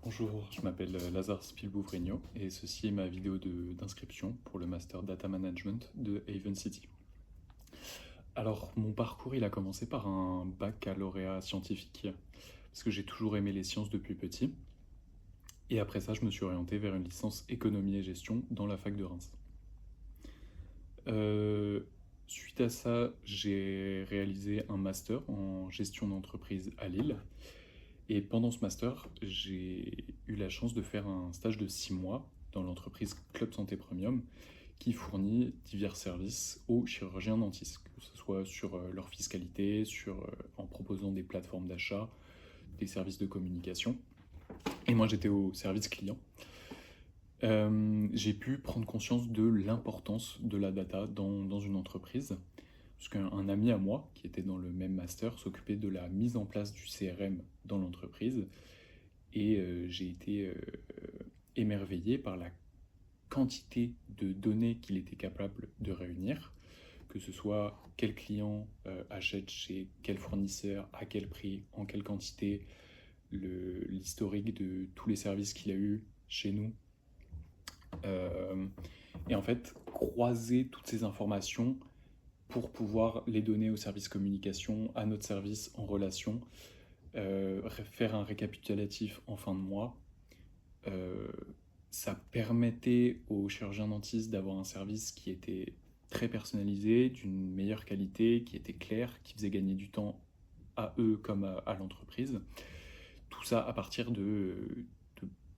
Bonjour, je m'appelle Lazare Spielbouvregno et ceci est ma vidéo d'inscription pour le Master Data Management de Haven City. Alors, mon parcours, il a commencé par un baccalauréat scientifique, parce que j'ai toujours aimé les sciences depuis petit. Et après ça, je me suis orienté vers une licence économie et gestion dans la fac de Reims. Euh, Suite à ça, j'ai réalisé un master en gestion d'entreprise à Lille. Et pendant ce master, j'ai eu la chance de faire un stage de 6 mois dans l'entreprise Club Santé Premium qui fournit divers services aux chirurgiens dentistes, que ce soit sur leur fiscalité, en proposant des plateformes d'achat, des services de communication. Et moi, j'étais au service client. J'ai pu prendre conscience de l'importance de la data dans une entreprise, parce qu'un ami à moi, qui était dans le même master, s'occupait de la mise en place du CRM dans l'entreprise, et j'ai été émerveillé par la quantité de données qu'il était capable de réunir, que ce soit quel client achète chez quel fournisseur, à quel prix, en quelle quantité, l'historique de tous les services qu'il a eu chez nous. Euh, et en fait, croiser toutes ces informations pour pouvoir les donner au service communication, à notre service en relation, faire un récapitulatif en fin de mois. Euh, Ça permettait aux chirurgiens dentistes d'avoir un service qui était très personnalisé, d'une meilleure qualité, qui était clair, qui faisait gagner du temps à eux comme à l'entreprise. Tout ça à partir de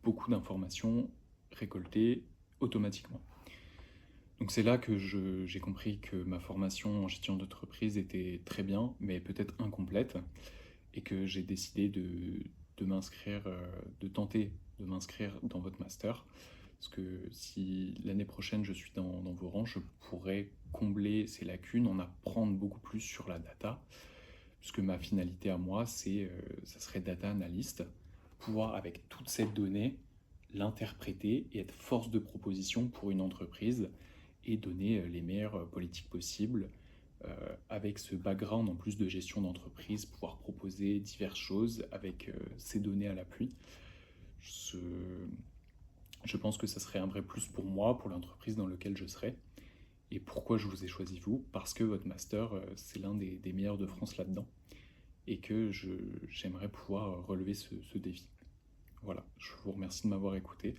beaucoup d'informations récoltées automatiquement. Donc c'est là que j'ai compris que ma formation en gestion d'entreprise était très bien, mais peut-être incomplète, et que j'ai décidé de m'inscrire, de tenter de m'inscrire dans votre master. Parce que si l'année prochaine je suis dans vos rangs, je pourrais combler ces lacunes, en apprendre beaucoup plus sur la data. Puisque ma finalité à moi, ça serait data analyst, pouvoir avec toute cette donnée l'interpréter et être force de proposition pour une entreprise et donner les meilleures politiques possibles avec ce background en plus de gestion d'entreprise, pouvoir proposer diverses choses avec ces données à l'appui. Je, je pense que ça serait un vrai plus pour moi, pour l'entreprise dans laquelle je serais. Et pourquoi je vous ai choisi vous? Parce que votre master, c'est l'un des meilleurs de France là-dedans. Et que j'aimerais pouvoir relever ce défi. Voilà, je vous remercie de m'avoir écouté.